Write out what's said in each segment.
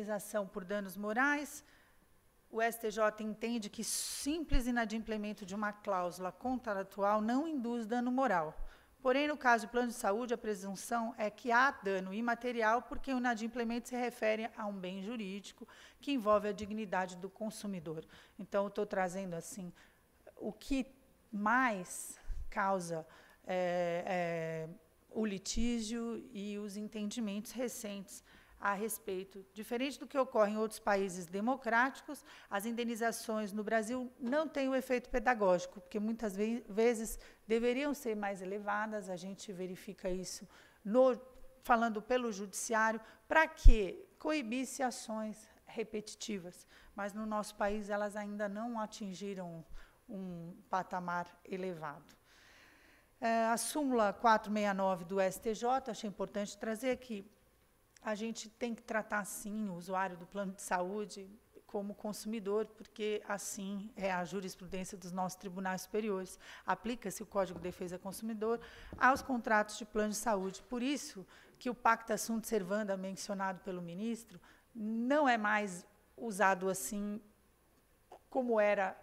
indenização por danos morais, o STJ entende que simples inadimplemento de uma cláusula contratual não induz dano moral. Porém, no caso do plano de saúde, a presunção é que há dano imaterial, porque o inadimplemento se refere a um bem jurídico que envolve a dignidade do consumidor. Então, eu estou trazendo assim, o que mais causa o litígio e os entendimentos recentes a respeito. Diferente do que ocorre em outros países democráticos, as indenizações no Brasil não têm o efeito pedagógico, porque muitas vezes deveriam ser mais elevadas, a gente verifica isso falando pelo judiciário, para que coibisse ações repetitivas. Mas no nosso país elas ainda não atingiram um patamar elevado. A súmula 469 do STJ, achei importante trazer aqui, a gente tem que tratar, sim, o usuário do plano de saúde como consumidor, porque, assim, é a jurisprudência dos nossos tribunais superiores. Aplica-se o Código de Defesa do Consumidor aos contratos de plano de saúde. Por isso que o Pacta Sunt Servanda, mencionado pelo ministro, não é mais usado assim como era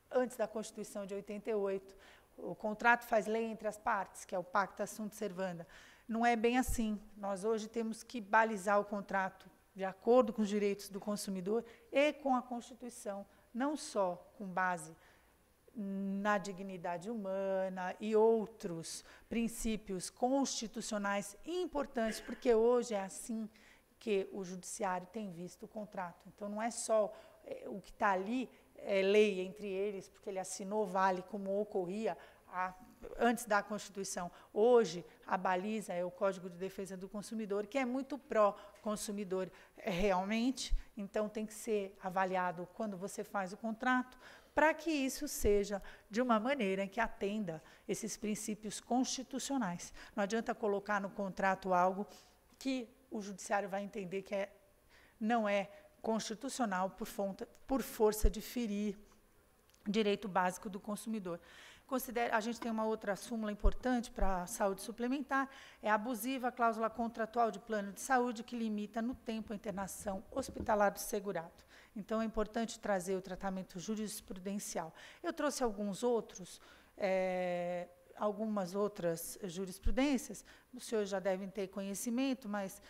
antes da Constituição de 88. O contrato faz lei entre as partes, que é o Pacta Sunt Servanda. Não é bem assim. Nós hoje temos que balizar o contrato de acordo com os direitos do consumidor e com a Constituição, não só com base na dignidade humana e outros princípios constitucionais importantes, porque hoje é assim que o judiciário tem visto o contrato. Então, não é só o que está ali, lei entre eles, porque ele assinou, vale como ocorria antes da Constituição. Hoje, a baliza é o Código de Defesa do Consumidor, que é muito pró-consumidor realmente, então tem que ser avaliado quando você faz o contrato, para que isso seja de uma maneira que atenda esses princípios constitucionais. Não adianta colocar no contrato algo que o judiciário vai entender que não é constitucional por força de ferir direito básico do consumidor. A gente tem uma outra súmula importante para a saúde suplementar, é abusiva a cláusula contratual de plano de saúde que limita no tempo a internação hospitalar do segurado. Então, é importante trazer o tratamento jurisprudencial. Eu trouxe algumas outras jurisprudências, os senhores já devem ter conhecimento, mas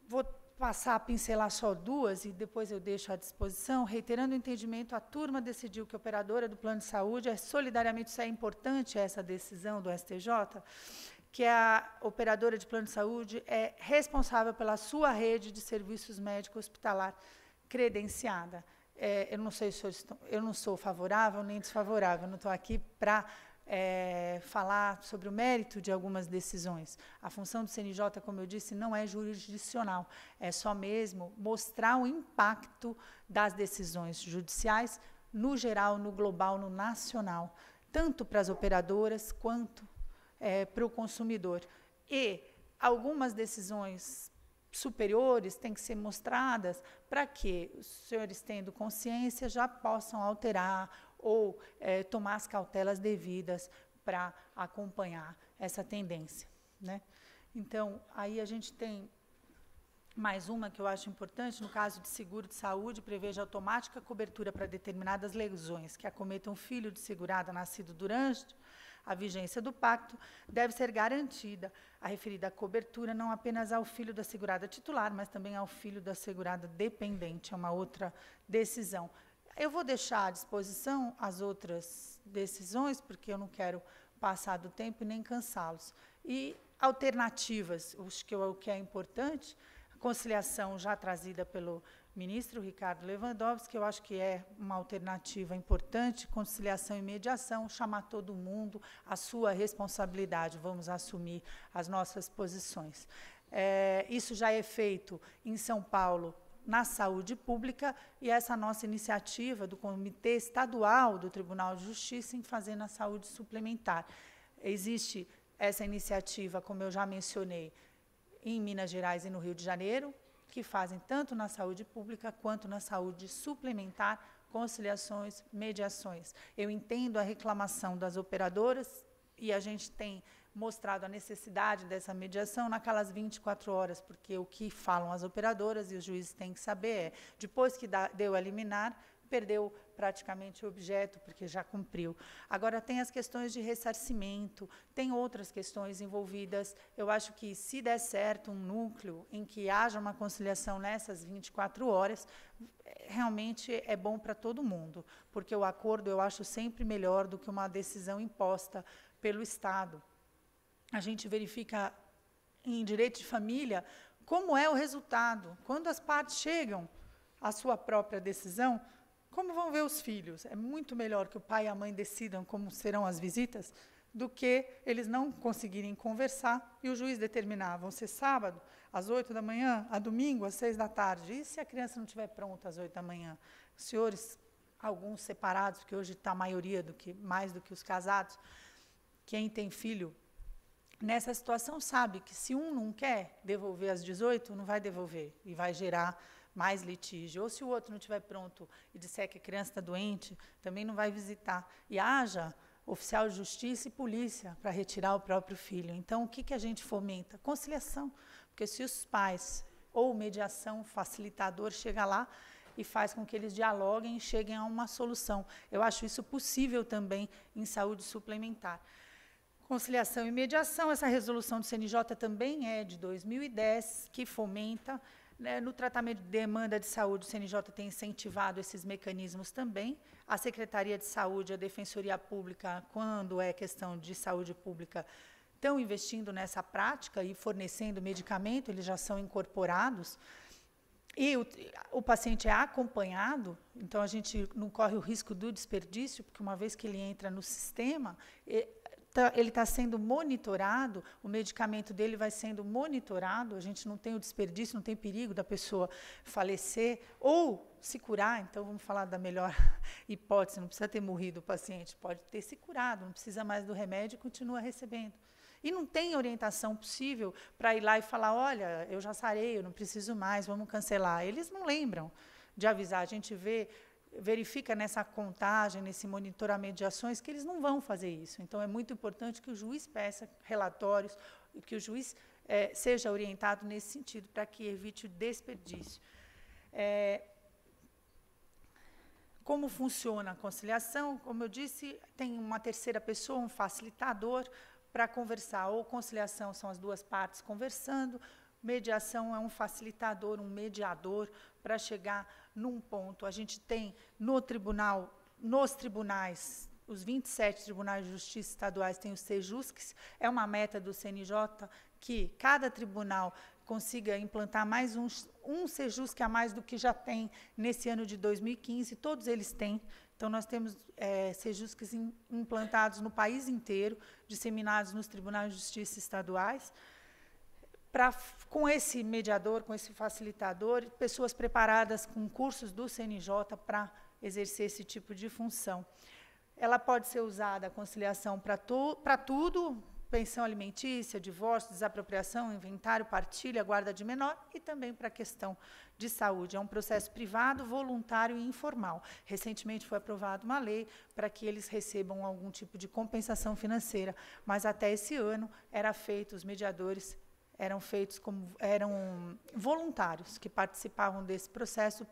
vou passar a pincelar só duas e depois eu deixo à disposição. Reiterando o entendimento, a turma decidiu que a operadora do plano de saúde, solidariamente, isso é importante, essa decisão do STJ, que a operadora de plano de saúde é responsável pela sua rede de serviços médicos hospitalar credenciada. Eu não sei se eu não sou favorável nem desfavorável, não estou aqui para falar sobre o mérito de algumas decisões. A função do CNJ, como eu disse, não é jurisdicional, é só mesmo mostrar o impacto das decisões judiciais no geral, no global, no nacional, tanto para as operadoras quanto para o consumidor. E algumas decisões superiores têm que ser mostradas para que os senhores, tendo consciência, já possam alterar ou tomar as cautelas devidas para acompanhar essa tendência, né? Então, aí a gente tem mais uma que eu acho importante, no caso de seguro de saúde, prevê automática cobertura para determinadas lesões que acometam um filho de segurada nascido durante a vigência do pacto, deve ser garantida a referida cobertura não apenas ao filho da segurada titular, mas também ao filho da segurada dependente, é uma outra decisão. Eu vou deixar à disposição as outras decisões, porque eu não quero passar do tempo e nem cansá-los. E alternativas, acho que o que é importante, a conciliação já trazida pelo ministro Ricardo Lewandowski, que eu acho que é uma alternativa importante, conciliação e mediação, chamar todo mundo à sua responsabilidade, vamos assumir as nossas posições. Isso já é feito em São Paulo, na saúde pública, e essa nossa iniciativa do Comitê Estadual do Tribunal de Justiça em fazer na saúde suplementar. Existe essa iniciativa, como eu já mencionei, em Minas Gerais e no Rio de Janeiro, que fazem tanto na saúde pública quanto na saúde suplementar, conciliações, mediações. Eu entendo a reclamação das operadoras, e a gente tem mostrado a necessidade dessa mediação naquelas 24 horas, porque o que falam as operadoras e os juízes têm que saber é, depois que deu a liminar, perdeu praticamente o objeto, porque já cumpriu. Agora, tem as questões de ressarcimento, tem outras questões envolvidas. Eu acho que, se der certo um núcleo em que haja uma conciliação nessas 24 horas, realmente é bom para todo mundo, porque o acordo eu acho sempre melhor do que uma decisão imposta pelo Estado. A gente verifica em direito de família como é o resultado. Quando as partes chegam à sua própria decisão, como vão ver os filhos? É muito melhor que o pai e a mãe decidam como serão as visitas do que eles não conseguirem conversar e o juiz determinar, vão ser sábado, às 8 da manhã, a domingo, às 6 da tarde. E se a criança não estiver pronta às 8 da manhã? Os senhores, alguns separados, porque hoje está a maioria, mais do que os casados, quem tem filho, nessa situação sabe que se um não quer devolver às 18, não vai devolver e vai gerar mais litígio. Ou se o outro não estiver pronto e disser que a criança está doente, também não vai visitar. E haja oficial de justiça e polícia para retirar o próprio filho. Então, o que a gente fomenta? Conciliação. Porque se os pais ou mediação, facilitador, chega lá e faz com que eles dialoguem e cheguem a uma solução. Eu acho isso possível também em saúde suplementar. Conciliação e mediação, essa resolução do CNJ também é de 2010, que fomenta. No tratamento de demanda de saúde, o CNJ tem incentivado esses mecanismos também. A Secretaria de Saúde e a Defensoria Pública, quando é questão de saúde pública, estão investindo nessa prática e fornecendo medicamento, eles já são incorporados. E o paciente é acompanhado, então a gente não corre o risco do desperdício, porque uma vez que ele entra no sistema, ele está sendo monitorado, o medicamento dele vai sendo monitorado, a gente não tem o desperdício, não tem perigo da pessoa falecer ou se curar. Então, vamos falar da melhor hipótese, não precisa ter morrido o paciente, pode ter se curado, não precisa mais do remédio e continua recebendo. E não tem orientação possível para ir lá e falar, olha, eu já sarei, eu não preciso mais, vamos cancelar. Eles não lembram de avisar, a gente verifica nessa contagem, nesse monitoramento de ações, que eles não vão fazer isso. Então, é muito importante que o juiz peça relatórios, e que o juiz seja orientado nesse sentido, para que evite o desperdício. Como funciona a conciliação? Como eu disse, tem uma terceira pessoa, um facilitador, para conversar. Ou conciliação são as duas partes conversando, mediação é um facilitador, um mediador, para chegar num ponto. A gente tem nos tribunais, os 27 tribunais de justiça estaduais têm os CEJUSCs, é uma meta do CNJ que cada tribunal consiga implantar mais um CEJUSC a mais do que já tem nesse ano de 2015, todos eles têm. Então, nós temos CEJUSCs implantados no país inteiro, disseminados nos tribunais de justiça estaduais, com esse mediador, com esse facilitador, pessoas preparadas com cursos do CNJ para exercer esse tipo de função. Ela pode ser usada, a conciliação, para tudo, pensão alimentícia, divórcio, desapropriação, inventário, partilha, guarda de menor, e também para a questão de saúde. É um processo privado, voluntário e informal. Recentemente foi aprovada uma lei para que eles recebam algum tipo de compensação financeira, mas até esse ano os mediadores eram voluntários que participavam desse processo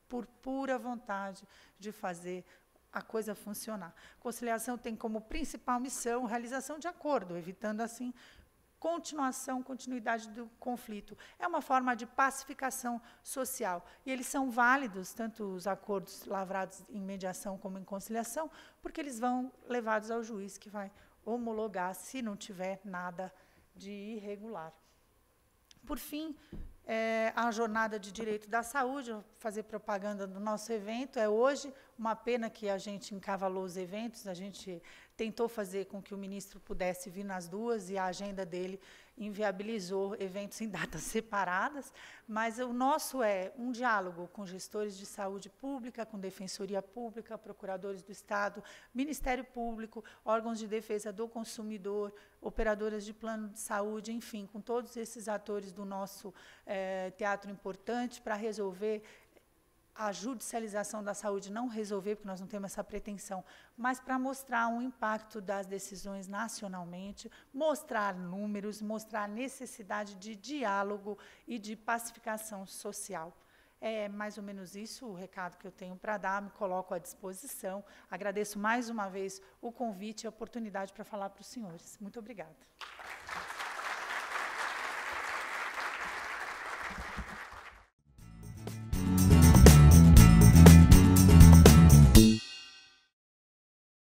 por pura vontade de fazer a coisa funcionar. Conciliação tem como principal missão realização de acordo, evitando, assim, continuidade do conflito. É uma forma de pacificação social. E eles são válidos, tanto os acordos lavrados em mediação como em conciliação, porque eles vão levados ao juiz, que vai homologar se não tiver nada de irregular. Por fim, a Jornada de Direito da Saúde, vou fazer propaganda do nosso evento, é hoje. Uma pena que a gente encavalou os eventos, a gente tentou fazer com que o ministro pudesse vir nas duas e a agenda dele inviabilizou eventos em datas separadas, mas o nosso é um diálogo com gestores de saúde pública, com defensoria pública, procuradores do Estado, Ministério Público, órgãos de defesa do consumidor, operadoras de plano de saúde, enfim, com todos esses atores do nosso teatro importante para resolver a judicialização da saúde não resolver, porque nós não temos essa pretensão, mas para mostrar um impacto das decisões nacionalmente, mostrar números, mostrar a necessidade de diálogo e de pacificação social. É mais ou menos isso o recado que eu tenho para dar, me coloco à disposição. Agradeço mais uma vez o convite e a oportunidade para falar para os senhores. Muito obrigada.